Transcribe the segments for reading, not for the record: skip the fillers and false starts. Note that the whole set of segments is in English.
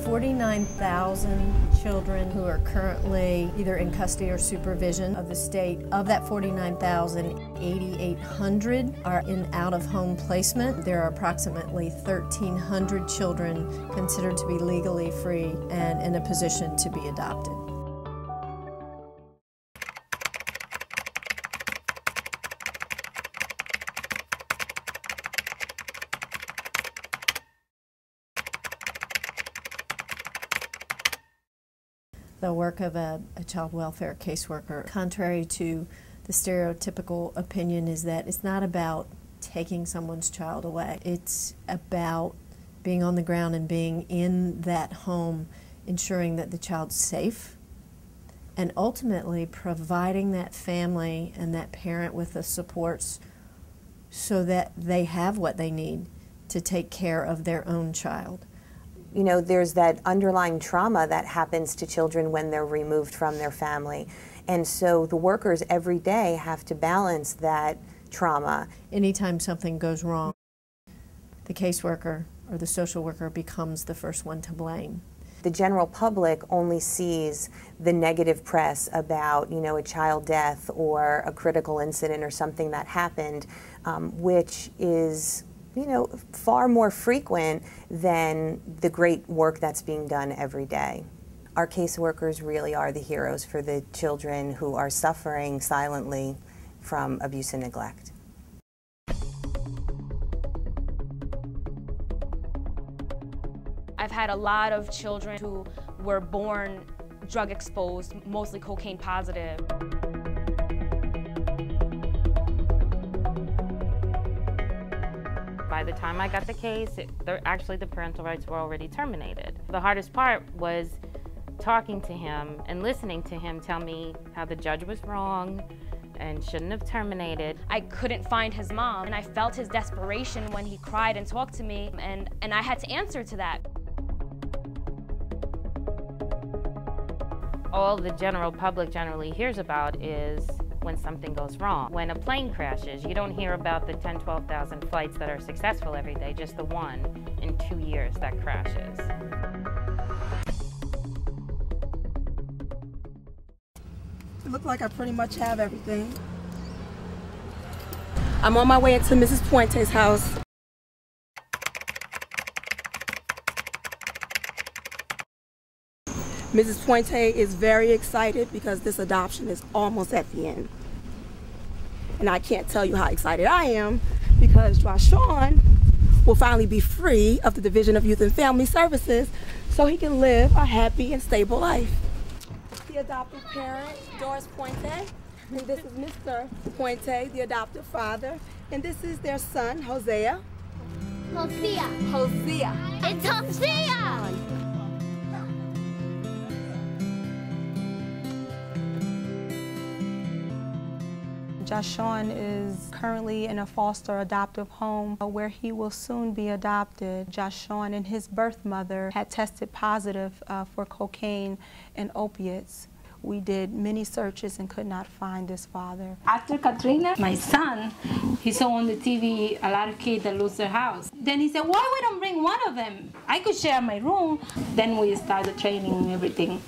49,000 children who are currently either in custody or supervision of the state. Of that 49,000, 8,800 are in out-of-home placement. There are approximately 1,300 children considered to be legally free and in a position to be adopted. The work of a child welfare caseworker, contrary to the stereotypical opinion, is that it's not about taking someone's child away. It's about being on the ground and being in that home, ensuring that the child's safe, and ultimately providing that family and that parent with the supports so that they have what they need to take care of their own child. You know, there's that underlying trauma that happens to children when they're removed from their family. And so the workers every day have to balance that trauma. Anytime something goes wrong, the caseworker or the social worker becomes the first one to blame. The general public only sees the negative press about, you know, a child death or a critical incident or something that happened, which is, you know, far more frequent than the great work that's being done every day. Our caseworkers really are the heroes for the children who are suffering silently from abuse and neglect. I've had a lot of children who were born drug exposed, mostly cocaine positive. By the time I got the case, actually the parental rights were already terminated. The hardest part was talking to him and listening to him tell me how the judge was wrong and shouldn't have terminated. I couldn't find his mom, and I felt his desperation when he cried and talked to me, and I had to answer to that. All the general public generally hears about is when something goes wrong. When a plane crashes, you don't hear about the 10, 12,000 flights that are successful every day, just the one in 2 years that crashes. It looked like I pretty much have everything. I'm on my way into Mrs. Puente's house. Mrs. Puente is very excited because this adoption is almost at the end. And I can't tell you how excited I am because Joshon will finally be free of the Division of Youth and Family Services so he can live a happy and stable life. The adoptive parent, Doris Puente, and this is Mr. Puente, the adoptive father, and this is their son, Hosea. Hosea. Hosea. It's Hosea! Joshon is currently in a foster adoptive home where he will soon be adopted. Joshon and his birth mother had tested positive for cocaine and opiates. We did many searches and could not find this father. After Katrina, my son, he saw on the TV a lot of kids that lose their house. Then he said, why we don't bring one of them? I could share my room. Then we started training and everything.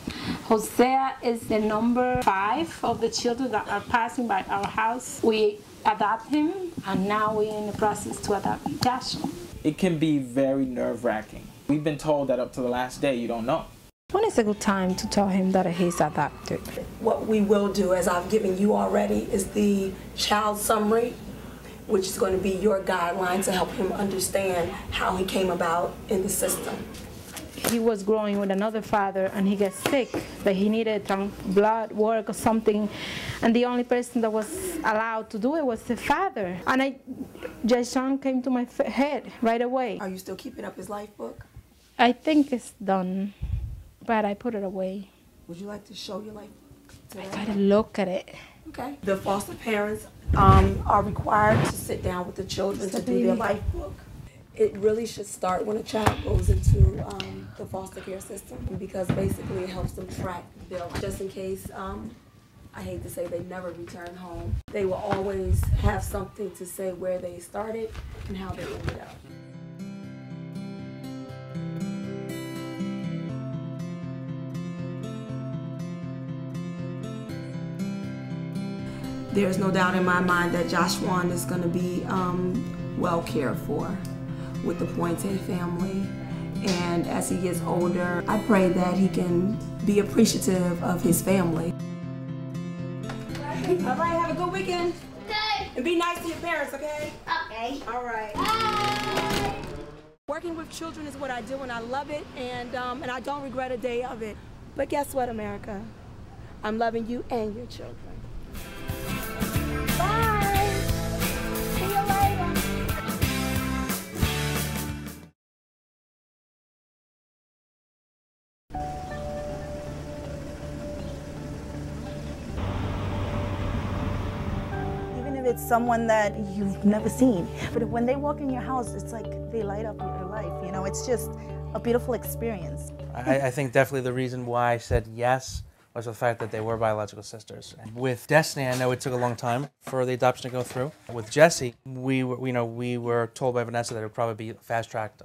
Hosea is the number 5 of the children that are passing by our house. We adopt him, and now we're in the process to adopt Joshua. It can be very nerve-wracking. We've been told that up to the last day you don't know. When is a good time to tell him that he's adopted? What we will do, as I've given you already, is the child summary, which is going to be your guideline to help him understand how he came about in the system. He was growing with another father and he got sick, that he needed blood work or something, and the only person that was allowed to do it was the father. And Joshon came to my head right away. Are you still keeping up his life book? I think it's done, but I put it away. Would you like to show your life today? I gotta look at it. Okay. The foster parents are required to sit down with the children to do their life book. It really should start when a child goes into the foster care system, because basically it helps them track their life. Just in case, I hate to say they never return home, they will always have something to say where they started and how they ended up. There's no doubt in my mind that Joshua is going to be well cared for with the Pointe family. And as he gets older, I pray that he can be appreciative of his family. All right, have a good weekend. Okay. And be nice to your parents, okay? Okay. All right. Bye. Working with children is what I do, and I love it, and I don't regret a day of it. But guess what, America? I'm loving you and your children. Bye. See you later. Even if it's someone that you've never seen, but when they walk in your house, it's like they light up your life. You know, it's just a beautiful experience. I think definitely the reason why I said yes was the fact that they were biological sisters. With Destiny, I know it took a long time for the adoption to go through. With Jesse, we were told by Vanessa that it would probably be fast-tracked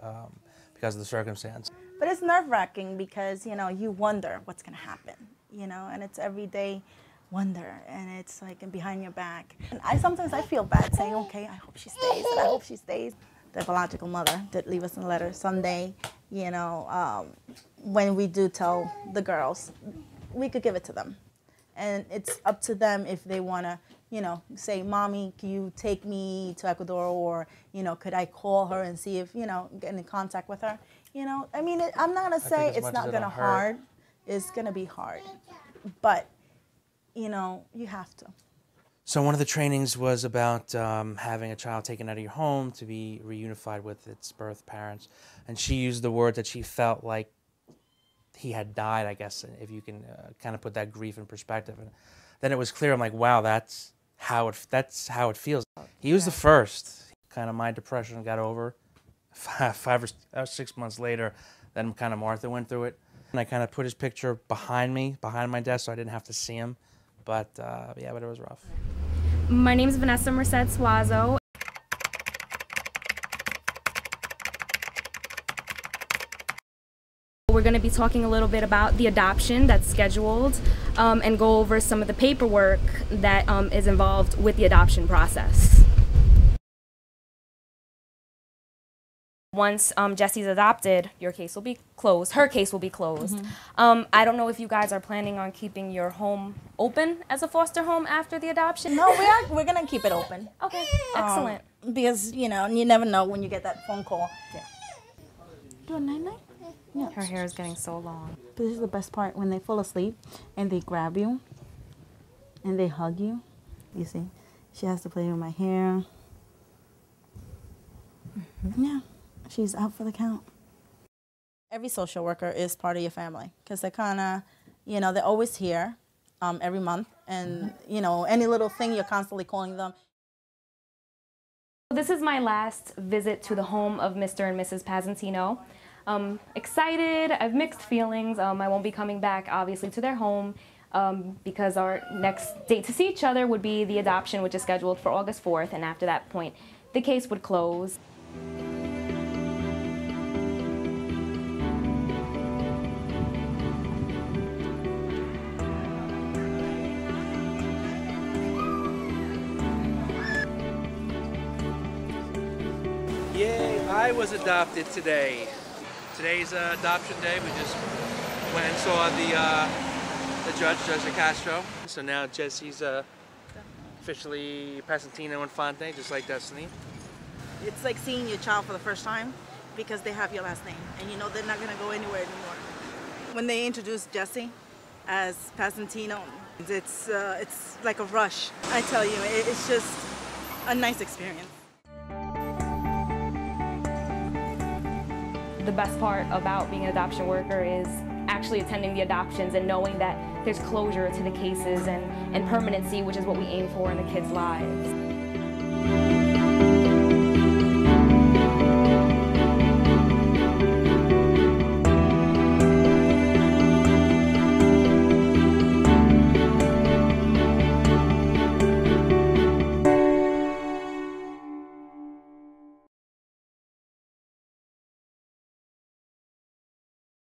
because of the circumstance. But it's nerve-wracking because, you know, you wonder what's going to happen, you know, and it's everyday wonder, and it's like behind your back. And sometimes I feel bad saying, okay, I hope she stays, and I hope she stays. The biological mother did leave us a letter someday, you know, when we do tell the girls, we could give it to them. And it's up to them if they want to, you know, say, Mommy, can you take me to Ecuador? Or, you know, could I call her and see if, you know, get in contact with her? You know, I mean, I'm not going to say it's not going to hard. It's going to be hard. But, you know, you have to. So one of the trainings was about having a child taken out of your home to be reunified with its birth parents. And she used the word that she felt like he had died, I guess, if you can kind of put that grief in perspective. And then it was clear, I'm like, wow, that's how it feels. He was the first. Kind of my depression got over 5 or 6 months later. Then kind of Martha went through it. And I kind of put his picture behind me, behind my desk, so I didn't have to see him. But yeah, but it was rough. My name is Vanessa Merced Suazo. We're going to be talking a little bit about the adoption that's scheduled and go over some of the paperwork that is involved with the adoption process. Once Jesse's adopted, your case will be closed. Her case will be closed. I don't know if you guys are planning on keeping your home open as a foster home after the adoption. No, we're going to keep it open. Okay, excellent. Because, you know, you never know when you get that phone call. Yeah. Do a night-night? Yeah. Her hair is getting so long. But this is the best part, when they fall asleep and they grab you and they hug you. You see, she has to play with my hair. Yeah, she's out for the count. Every social worker is part of your family because they're kind of, you know, they're always here every month. And, you know, any little thing, you're constantly calling them. This is my last visit to the home of Mr. and Mrs. Pazantino. Excited, I have mixed feelings. I won't be coming back, obviously, to their home because our next date to see each other would be the adoption, which is scheduled for August 4th, and after that point, the case would close. Yay, I was adopted today. Today's adoption day. We just went and saw the judge, Judge Castro. So now Jesse's officially Pazantino Infante, just like Destiny. It's like seeing your child for the first time because they have your last name and you know they're not going to go anywhere anymore. When they introduced Jesse as Pazantino, it's like a rush. I tell you, it's just a nice experience. The best part about being an adoption worker is actually attending the adoptions and knowing that there's closure to the cases and permanency, which is what we aim for in the kids' lives.